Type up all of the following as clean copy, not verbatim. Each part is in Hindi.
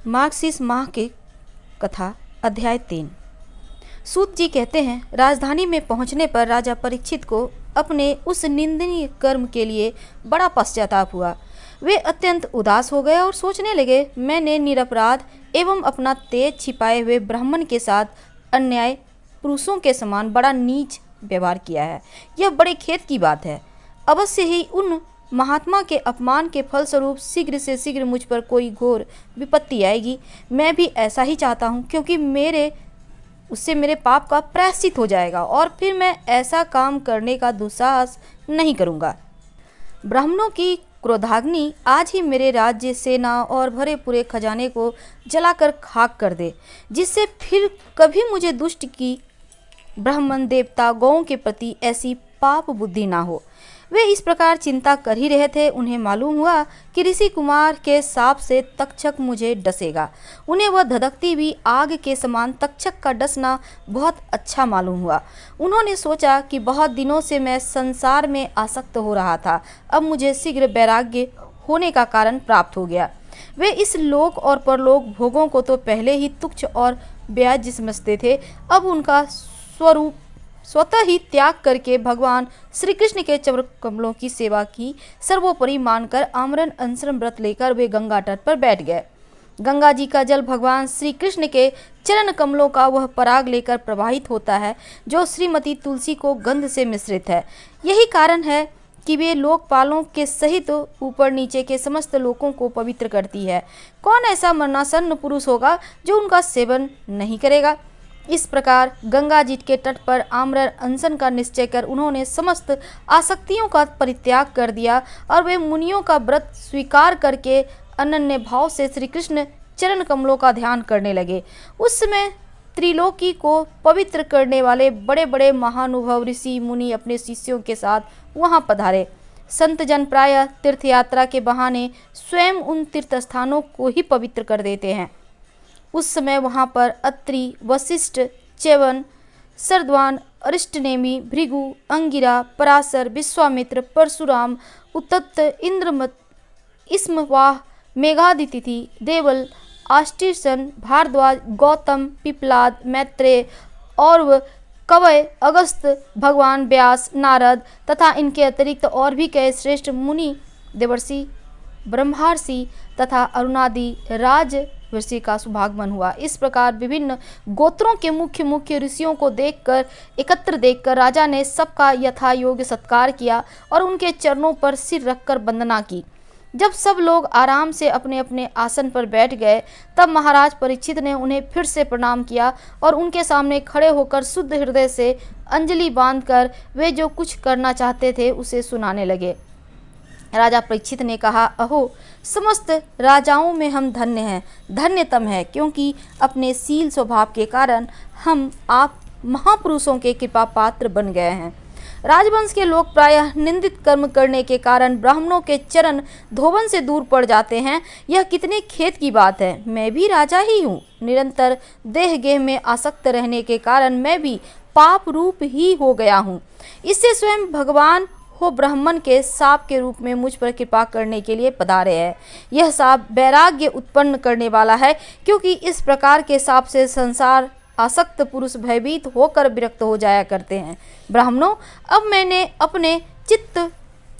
मार्गशीर्ष माह की कथा अध्याय 3। सूत जी कहते हैं, राजधानी में पहुंचने पर राजा परीक्षित को अपने उस निंदनीय कर्म के लिए बड़ा पश्चाताप हुआ। वे अत्यंत उदास हो गए और सोचने लगे, मैंने निरपराध एवं अपना तेज छिपाए हुए ब्राह्मण के साथ अन्याय पुरुषों के समान बड़ा नीच व्यवहार किया है। यह बड़े खेद की बात है। अवश्य ही उन महात्मा के अपमान के फलस्वरूप शीघ्र से शीघ्र मुझ पर कोई घोर विपत्ति आएगी। मैं भी ऐसा ही चाहता हूँ, क्योंकि उससे मेरे पाप का प्रायश्चित हो जाएगा और फिर मैं ऐसा काम करने का दुस्साहस नहीं करूँगा। ब्राह्मणों की क्रोधाग्नि आज ही मेरे राज्य, सेना और भरे पूरे खजाने को जलाकर खाक कर दे, जिससे फिर कभी मुझे दुष्ट की ब्राह्मण देवता गौओं के प्रति ऐसी पाप बुद्धि ना हो। वे इस प्रकार चिंता कर ही रहे थे, उन्हें मालूम हुआ कि ऋषि कुमार के साप से तक्षक मुझे डसेगा। उन्हें वह धधकती हुई आग के समान तक्षक का डसना बहुत अच्छा मालूम हुआ। उन्होंने सोचा कि बहुत दिनों से मैं संसार में आसक्त हो रहा था, अब मुझे शीघ्र वैराग्य होने का कारण प्राप्त हो गया। वे इस लोक और परलोक भोगों को तो पहले ही तुच्छ और ब्याज समझते थे, अब उनका स्वरूप स्वतः ही त्याग करके भगवान श्री कृष्ण के चरण कमलों की सेवा की सर्वोपरि मानकर आमरण अनशन व्रत लेकर वे गंगा तट पर बैठ गए। गंगा जी का जल भगवान श्री कृष्ण के चरण कमलों का वह पराग लेकर प्रवाहित होता है जो श्रीमती तुलसी को गंध से मिश्रित है। यही कारण है कि वे लोकपालों के सहित ऊपर नीचे के समस्त लोकों को पवित्र करती है। कौन ऐसा मरणासन्न पुरुष होगा जो उनका सेवन नहीं करेगा। इस प्रकार गंगा जी के तट पर आमरण अनशन का निश्चय कर उन्होंने समस्त आसक्तियों का परित्याग कर दिया और वे मुनियों का व्रत स्वीकार करके अनन्य भाव से श्री कृष्ण चरण कमलों का ध्यान करने लगे। उस समय त्रिलोकी को पवित्र करने वाले बड़े बड़े महानुभव ऋषि मुनि अपने शिष्यों के साथ वहां पधारे। संत जन प्रायः तीर्थ यात्रा के बहाने स्वयं उन तीर्थ स्थानों को ही पवित्र कर देते हैं। उस समय वहाँ पर अत्रि, वशिष्ठ, च्यवन, सरद्वान, अरिष्टनेमि, भृगु, अंगिरा, पराशर, विश्वामित्र, परशुराम, उत्तत, इंद्रमत, इस्मवाह, मेघादितिथि, देवल, आष्टीर्सन, भारद्वाज, गौतम, पिपलाद, मैत्रेय, औरव, कवय, अगस्त, भगवान व्यास, नारद तथा इनके अतिरिक्त और भी कई श्रेष्ठ मुनि, देवर्षि, ब्रह्मर्षि तथा अरुणादि राज ऋषि का शुभागमन हुआ। इस प्रकार विभिन्न गोत्रों के मुख्य मुख्य ऋषियों को एकत्र देखकर राजा ने सबका यथा योग्य सत्कार किया और उनके चरणों पर सिर रखकर वंदना की। जब सब लोग आराम से अपने अपने आसन पर बैठ गए, तब महाराज परीक्षित ने उन्हें फिर से प्रणाम किया और उनके सामने खड़े होकर शुद्ध हृदय से अंजलि बांधकर वे जो कुछ करना चाहते थे उसे सुनाने लगे। राजा परीक्षित ने कहा, अहो, समस्त राजाओं में हम धन्य हैं, धन्यतम है, क्योंकि अपने शील स्वभाव के कारण हम आप महापुरुषों के कृपा पात्र बन गए हैं। राजवंश के लोग प्रायः निंदित कर्म करने के कारण ब्राह्मणों के चरण धोवन से दूर पड़ जाते हैं। यह कितने खेद की बात है। मैं भी राजा ही हूँ। निरंतर देह गेह में आसक्त रहने के कारण मैं भी पाप रूप ही हो गया हूँ। इससे स्वयं भगवान हो ब्राह्मण के साप के रूप में मुझ पर कृपा करने के लिए पधारे हैं। यह साप वैराग्य उत्पन्न करने वाला है, क्योंकि इस प्रकार के साप से संसार आसक्त पुरुष भयभीत होकर विरक्त हो जाया करते हैं। ब्राह्मणों, अब मैंने अपने चित्त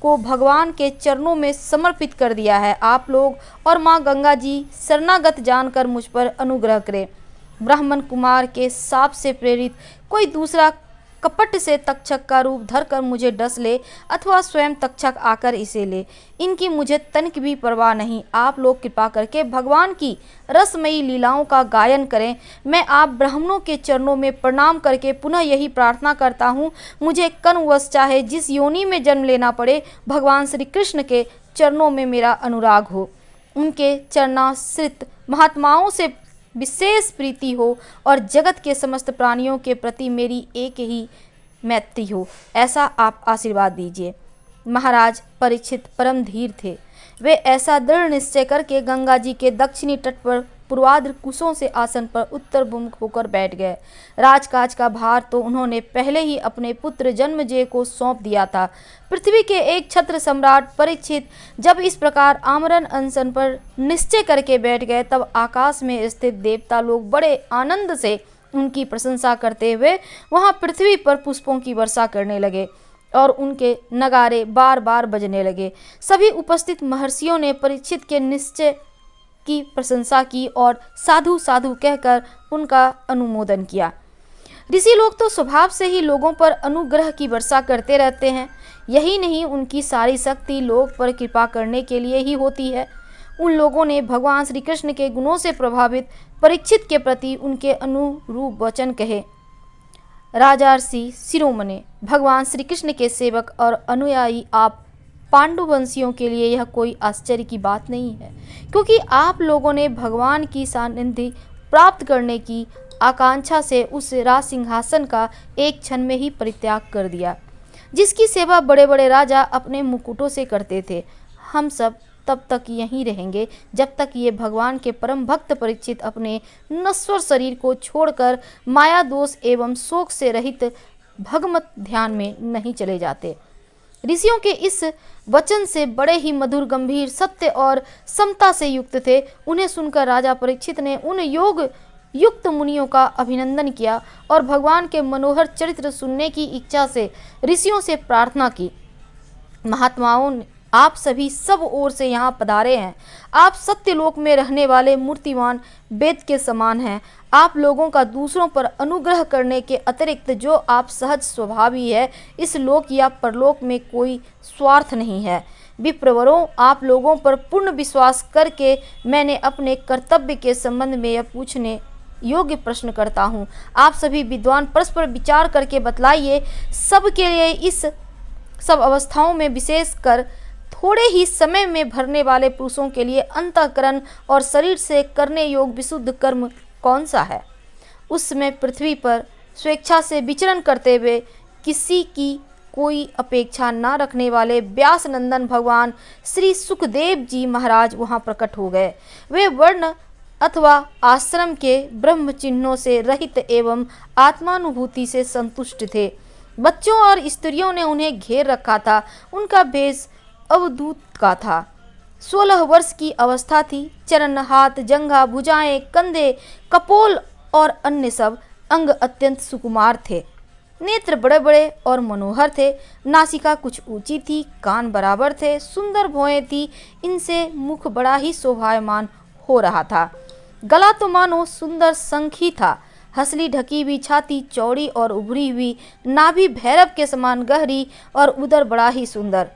को भगवान के चरणों में समर्पित कर दिया है। आप लोग और माँ गंगा जी शरणागत जानकर मुझ पर अनुग्रह करें। ब्राह्मण कुमार के साप से प्रेरित कोई दूसरा कपट से तक्षक का रूप धरकर मुझे डस ले अथवा स्वयं तक्षक आकर इसे ले, इनकी मुझे तनिक भी परवाह नहीं। आप लोग कृपा करके भगवान की रसमयी लीलाओं का गायन करें। मैं आप ब्राह्मणों के चरणों में प्रणाम करके पुनः यही प्रार्थना करता हूँ, मुझे कर्मवश चाहे जिस योनि में जन्म लेना पड़े, भगवान श्री कृष्ण के चरणों में मेरा अनुराग हो, उनके चरणाश्रित महात्माओं से विशेष प्रीति हो और जगत के समस्त प्राणियों के प्रति मेरी एक ही मैत्री हो, ऐसा आप आशीर्वाद दीजिए। महाराज परीक्षित परम धीर थे। वे ऐसा दृढ़ निश्चय करके गंगा जी के दक्षिणी तट पर पूर्वाद्र कुशों से आसन पर उत्तरमुख होकर बैठ गए। राजकाज का भार तो उन्होंने पहले ही अपने पुत्र जन्मेजय को सौंप दिया था। पृथ्वी के एक छत्र सम्राट परीक्षित जब इस प्रकार आमरण अनशन पर निश्चय करके बैठ गए, तब आकाश में स्थित देवता लोग बड़े आनंद से उनकी प्रशंसा करते हुए वहां पृथ्वी पर पुष्पों की वर्षा करने लगे और उनके नगारे बार बार बजने लगे। सभी उपस्थित महर्षियों ने परीक्षित के निश्चय की प्रशंसा की और साधु साधु कहकर उनका अनुमोदन किया। ऋषि लोग तो स्वभाव से ही लोगों पर अनुग्रह की वर्षा करते रहते हैं। यही नहीं, उनकी सारी शक्ति लोग पर कृपा करने के लिए ही होती है। उन लोगों ने भगवान श्री कृष्ण के गुणों से प्रभावित परीक्षित के प्रति उनके अनुरूप वचन कहे। राजर्षि शिरोमणि, भगवान श्री कृष्ण के सेवक और अनुयायी आप पांडुवंशियों के लिए यह कोई आश्चर्य की बात नहीं है, क्योंकि आप लोगों ने भगवान की सानिध्य प्राप्त करने की आकांक्षा से उस राज सिंहासन का एक क्षण में ही परित्याग कर दिया, जिसकी सेवा बड़े बड़े राजा अपने मुकुटों से करते थे। हम सब तब तक यहीं रहेंगे जब तक ये भगवान के परम भक्त परीक्षित अपने नश्वर शरीर को छोड़कर माया दोष एवं शोक से रहित भगवत ध्यान में नहीं चले जाते। ऋषियों के इस वचन से बड़े ही मधुर, गंभीर, सत्य और समता से युक्त थे। उन्हें सुनकर राजा परीक्षित ने उन योग युक्त मुनियों का अभिनंदन किया और भगवान के मनोहर चरित्र सुनने की इच्छा से ऋषियों से प्रार्थना की। महात्माओं, आप सभी सब ओर से यहाँ पधारे हैं। आप सत्यलोक में रहने वाले मूर्तिमान वेद के समान हैं। आप लोगों का दूसरों पर अनुग्रह करने के अतिरिक्त जो आप सहज स्वभाव ही है, इस लोक या परलोक में कोई स्वार्थ नहीं है। विप्रवरों, आप लोगों पर पूर्ण विश्वास करके मैंने अपने कर्तव्य के संबंध में यह पूछने योग्य प्रश्न करता हूँ। आप सभी विद्वान परस्पर विचार करके बतलाइए। सबके लिए इस सब अवस्थाओं में विशेष कर थोड़े ही समय में भरने वाले पुरुषों के लिए अंतःकरण और शरीर से करने योग्य विशुद्ध कर्म कौन सा है? उस समय पृथ्वी पर स्वेच्छा से विचरण करते हुए किसी की कोई अपेक्षा न रखने वाले व्यास नंदन भगवान श्री सुखदेव जी महाराज वहां प्रकट हो गए। वे वर्ण अथवा आश्रम के ब्रह्म चिन्हों से रहित एवं आत्मानुभूति से संतुष्ट थे। बच्चों और स्त्रियों ने उन्हें घेर रखा था। उनका भेष अवधूत का था। 16 वर्ष की अवस्था थी। चरण, हाथ, जंघा, भुजाएं, कंधे, कपोल और अन्य सब अंग अत्यंत सुकुमार थे। नेत्र बड़े बड़े और मनोहर थे। नासिका कुछ ऊंची थी, कान बराबर थे, सुंदर भौहें थी। इनसे मुख बड़ा ही शोभायमान हो रहा था। गला तो मानो सुंदर शंख ही था। हंसली ढकी हुई छाती चौड़ी और उभरी हुई, नाभि भैरव के समान गहरी और उदर बड़ा ही सुंदर।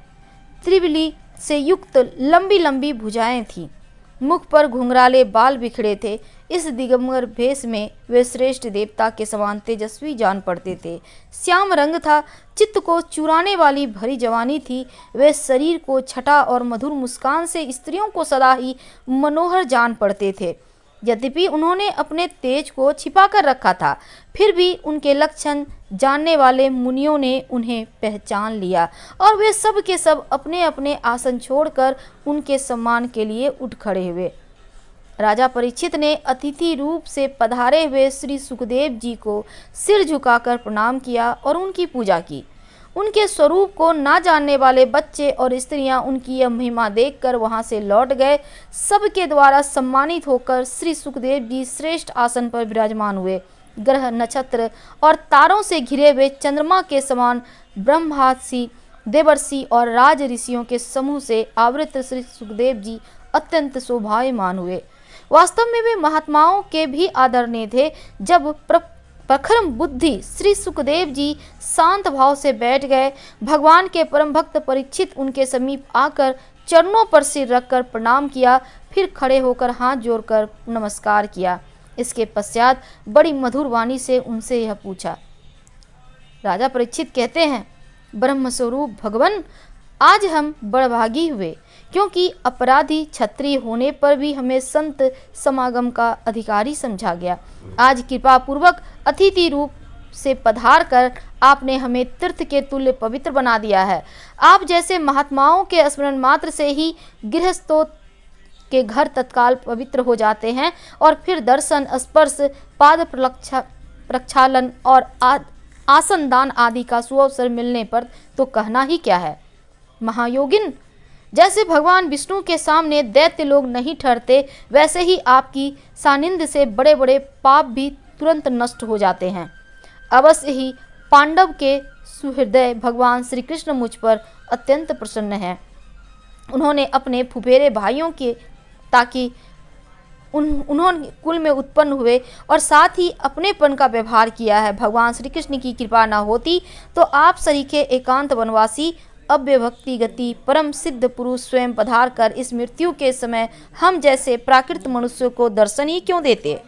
त्रिबली से युक्त लंबी लंबी भुजाएं थीं। मुख पर घुंघराले बाल बिखरे थे। इस दिगंबर भेष में वे श्रेष्ठ देवता के समान तेजस्वी जान पड़ते थे। श्याम रंग था, चित्त को चुराने वाली भरी जवानी थी। वे शरीर को छटा और मधुर मुस्कान से स्त्रियों को सदा ही मनोहर जान पड़ते थे। यद्यपि उन्होंने अपने तेज को छिपा कर रखा था, फिर भी उनके लक्षण जानने वाले मुनियों ने उन्हें पहचान लिया और वे सब के सब अपने अपने आसन छोड़कर उनके सम्मान के लिए उठ खड़े हुए। राजा परीक्षित ने अतिथि रूप से पधारे हुए श्री सुखदेव जी को सिर झुकाकर प्रणाम किया और उनकी पूजा की। उनके स्वरूप को ना जानने वाले बच्चे और स्त्रियां उनकी यह महिमा देखकर वहां से लौट गए। सबके द्वारा सम्मानित होकर श्री सुखदेव जी श्रेष्ठ आसन पर विराजमान हुए। ग्रह, नक्षत्र और तारों से घिरे हुए चंद्रमा के समान ब्रह्मादि देवर्षि और राज ऋषियों के समूह से आवृत श्री सुखदेव जी अत्यंत शोभायमान हुए। वास्तव में वे महात्माओं के भी आदरणीय थे। जब प्रखर बुद्धि श्री सुखदेव जी शांत भाव से बैठ गए, भगवान के परम भक्त परीक्षित उनके समीप आकर चरणों पर सिर रखकर प्रणाम किया, फिर खड़े होकर हाथ जोड़कर नमस्कार किया। इसके पश्चात बड़ी मधुर वाणी से उनसे यह पूछा। राजा परीक्षित कहते हैं, ब्रह्मस्वरूप भगवान, आज हम बड़भागी हुए, क्योंकि अपराधी क्षत्रिय होने पर भी हमें संत समागम का अधिकारी समझा गया। आज कृपा पूर्वक अतिथि रूप से पधार कर आपने हमें तीर्थ के तुल्य पवित्र बना दिया है। आप जैसे महात्माओं के स्मरण मात्र से ही गृहस्थों के घर तत्काल पवित्र हो जाते हैं और फिर दर्शन, स्पर्श, पाद प्रक्षालन और आसन दान आदि का सुअवसर मिलने पर तो कहना ही क्या है। महायोगिन, जैसे भगवान विष्णु के सामने दैत्य लोग नहीं ठहरते, वैसे ही आपकी सानिध्य से बड़े बड़े पाप भी तुरंत नष्ट हो जाते हैं। अवश्य ही पांडव के सुहृदय भगवान श्री कृष्ण मुझ पर अत्यंत प्रसन्न हैं। उन्होंने अपने फुफेरे भाइयों के ताकि उन्होंने कुल में उत्पन्न हुए और साथ ही अपनेपन का व्यवहार किया है। भगवान श्री कृष्ण की कृपा न होती तो आप सरीखे एकांत वनवासी अव्यभक्ति गति परम सिद्ध पुरुष स्वयं पधार कर इस मृत्यु के समय हम जैसे प्राकृत मनुष्यों को दर्शन ही क्यों देते।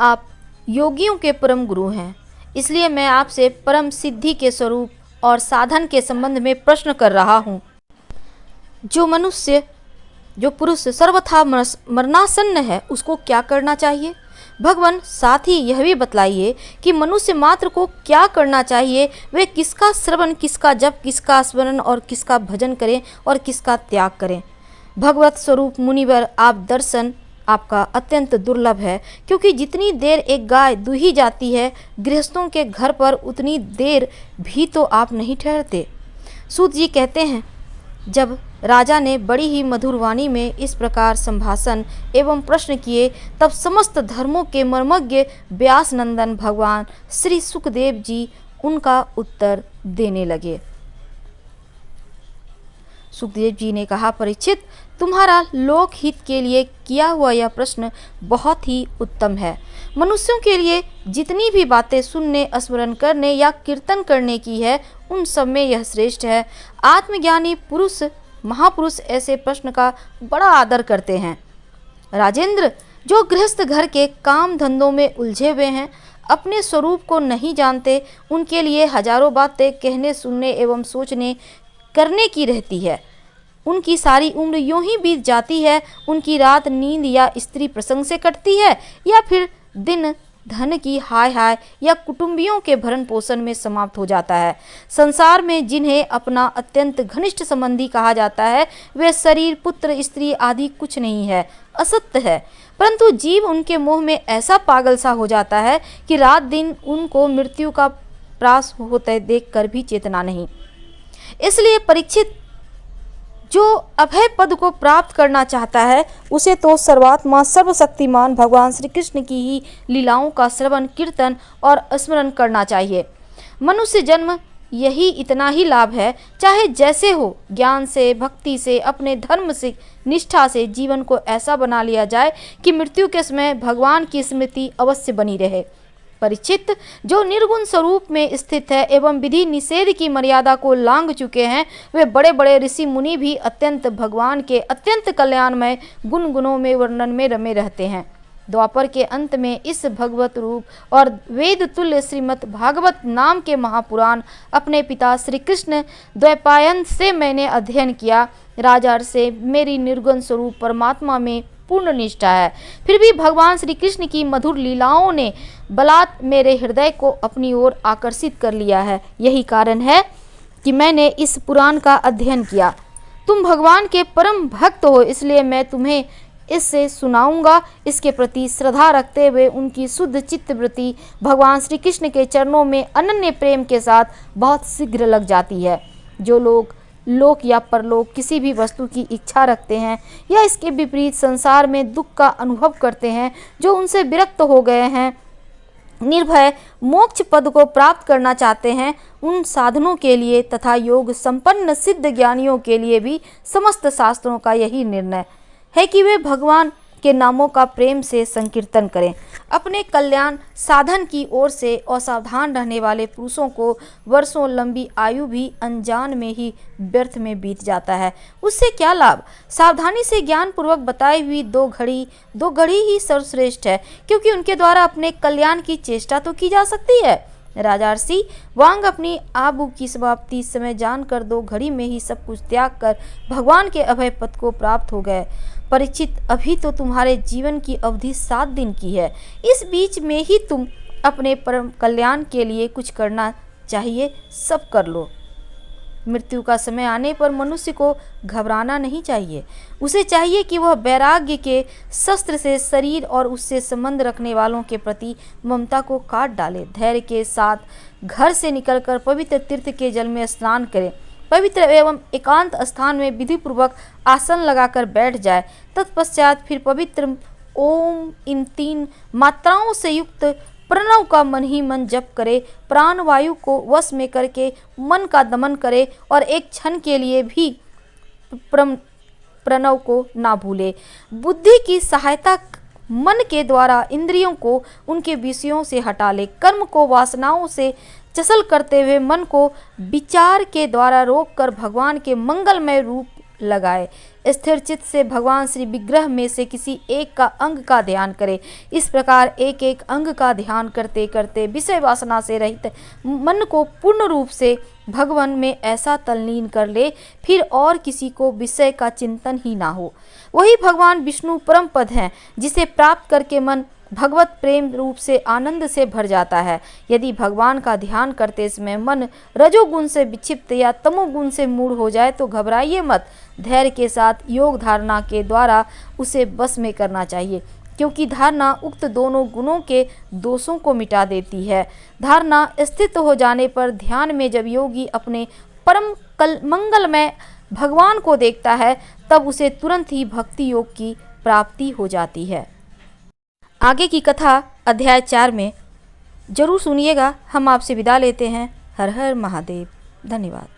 आप योगियों के परम गुरु हैं, इसलिए मैं आपसे परम सिद्धि के स्वरूप और साधन के संबंध में प्रश्न कर रहा हूँ। जो पुरुष सर्वथा मरणासन्न है उसको क्या करना चाहिए? भगवान साथ ही यह भी बतलाइए कि मनुष्य मात्र को क्या करना चाहिए। वे किसका श्रवण, किसका जप, किसका स्मरण और किसका भजन करें और किसका त्याग करें। भगवत स्वरूप मुनिवर आप दर्शन आपका अत्यंत दुर्लभ है, क्योंकि जितनी देर एक गाय दूही जाती है गृहस्थों के घर पर, उतनी देर भी तो आप नहीं ठहरते। सूत जी कहते हैं, जब राजा ने बड़ी ही मधुर वाणी में इस प्रकार संभाषण एवं प्रश्न किए, तब समस्त धर्मों के मर्मज्ञ व्यास नंदन भगवान श्री सुखदेव जी उनका उत्तर देने लगे। सुखदेव जी ने कहा, परीक्षित, तुम्हारा लोक हित के लिए किया हुआ यह प्रश्न बहुत ही उत्तम है। मनुष्यों के लिए जितनी भी बातें सुनने, स्मरण करने या कीर्तन करने की है, उन सब में यह श्रेष्ठ है। आत्मज्ञानी पुरुष, महापुरुष ऐसे प्रश्न का बड़ा आदर करते हैं। राजेंद्र, जो गृहस्थ घर के काम धंधों में उलझे हुए हैं, अपने स्वरूप को नहीं जानते, उनके लिए हजारों बातें कहने, सुनने एवं सोचने करने की रहती है। उनकी सारी उम्र यूं ही बीत जाती है। उनकी रात नींद या स्त्री प्रसंग से कटती है या फिर दिन धन की हाय हाय या कुटुंबियों के भरण पोषण में समाप्त हो जाता है। संसार में जिन्हें अपना अत्यंत घनिष्ठ संबंधी कहा जाता है, वे शरीर, पुत्र, स्त्री आदि कुछ नहीं है, असत्य है। परंतु जीव उनके मोह में ऐसा पागल सा हो जाता है कि रात दिन उनको मृत्यु का प्रास होते देखकर भी चेतना नहीं। इसलिए परीक्षित, जो अभय पद को प्राप्त करना चाहता है, उसे तो सर्वात्मा सर्वशक्तिमान भगवान श्री कृष्ण की ही लीलाओं का श्रवण, कीर्तन और स्मरण करना चाहिए। मनुष्य जन्म यही इतना ही लाभ है, चाहे जैसे हो। ज्ञान से, भक्ति से, अपने धर्म से, निष्ठा से जीवन को ऐसा बना लिया जाए कि मृत्यु के समय भगवान की स्मृति अवश्य बनी रहे। परीक्षित, जो निर्गुण स्वरूप में स्थित है एवं विधि निषेध की मर्यादा को लांघ चुके हैं, वे बड़े बड़े ऋषि मुनि भी अत्यंत भगवान के अत्यंत कल्याणमय गुण गुणों में वर्णन में रमे रहते हैं। द्वापर के अंत में इस भगवत रूप और वेद तुल्य श्रीमद् भागवत नाम के महापुराण अपने पिता श्री कृष्ण द्वैपायन से मैंने अध्ययन किया। राजा से मेरी निर्गुण स्वरूप परमात्मा में पूर्ण निष्ठा है, फिर भी भगवान श्री कृष्ण की मधुर लीलाओं ने बलात् मेरे हृदय को अपनी ओर आकर्षित कर लिया है। यही कारण है कि मैंने इस पुराण का अध्ययन किया। तुम भगवान के परम भक्त हो, इसलिए मैं तुम्हें इससे सुनाऊंगा। इसके प्रति श्रद्धा रखते हुए उनकी शुद्ध चित्त वृत्ति भगवान श्री कृष्ण के चरणों में अनन्य प्रेम के साथ बहुत शीघ्र लग जाती है। जो लोग लोक या परलोक किसी भी वस्तु की इच्छा रखते हैं या इसके विपरीत संसार में दुख का अनुभव करते हैं, जो उनसे विरक्त हो गए हैं, निर्भय मोक्ष पद को प्राप्त करना चाहते हैं, उन साधनों के लिए तथा योग संपन्न सिद्ध ज्ञानियों के लिए भी समस्त शास्त्रों का यही निर्णय है कि वे भगवान के नामों का प्रेम से संकीर्तन करें। अपने कल्याण साधन की ओर से असावधान रहने वाले पुरुषों को वर्षों लंबी आयु भी अनजान में ही व्यर्थ में बीत जाता है। उससे क्या लाभ? सावधानी से ज्ञान पूर्वक बताई हुई दो घड़ी ही सर्वश्रेष्ठ है, क्योंकि उनके द्वारा अपने कल्याण की चेष्टा तो की जा सकती है। राजर्षि वांग अपनी आबू की समाप्ति समय जानकर 2 घड़ी में ही सब कुछ त्याग कर भगवान के अभय पद को प्राप्त हो गए। परीक्षित, अभी तो तुम्हारे जीवन की अवधि 7 दिन की है। इस बीच में ही तुम अपने परम कल्याण के लिए कुछ करना चाहिए, सब कर लो। मृत्यु का समय आने पर मनुष्य को घबराना नहीं चाहिए। उसे चाहिए कि वह वैराग्य के शस्त्र से शरीर और उससे संबंध रखने वालों के प्रति ममता को काट डाले। धैर्य के साथ घर से निकलकर पवित्र तीर्थ के जल में स्नान करे। पवित्र एवं एकांत स्थान में विधि पूर्वक आसन लगाकर बैठ जाए। तत्पश्चात फिर पवित्र ओम इन 3 मात्राओं से युक्त प्रणव का मन ही मन जप करे। प्राण वायु को वश में करके मन का दमन करे और एक क्षण के लिए भी प्रणव को ना भूले। बुद्धि की सहायता मन के द्वारा इंद्रियों को उनके विषयों से हटा ले। कर्म को वासनाओं से चसल करते हुए मन को विचार के द्वारा रोककर भगवान के मंगलमय रूप लगाए। स्थिर चित्त से भगवान श्री विग्रह में से किसी एक का अंग का ध्यान करे। इस प्रकार एक एक अंग का ध्यान करते करते विषय वासना से रहित मन को पूर्ण रूप से भगवान में ऐसा तल्लीन कर ले, फिर और किसी को विषय का चिंतन ही ना हो। वही भगवान विष्णु परम पद हैं, जिसे प्राप्त करके मन भगवत प्रेम रूप से आनंद से भर जाता है। यदि भगवान का ध्यान करते समय मन रजोगुण से विक्षिप्त या तमोगुण से मूढ़ हो जाए तो घबराइए मत। धैर्य के साथ योग धारणा के द्वारा उसे बस में करना चाहिए, क्योंकि धारणा उक्त दोनों गुणों के दोषों को मिटा देती है। धारणा स्थित हो जाने पर ध्यान में जब योगी अपने परम मंगलमय भगवान को देखता है, तब उसे तुरंत ही भक्ति योग की प्राप्ति हो जाती है। आगे की कथा अध्याय 4 में जरूर सुनिएगा। हम आपसे विदा लेते हैं। हर हर महादेव। धन्यवाद।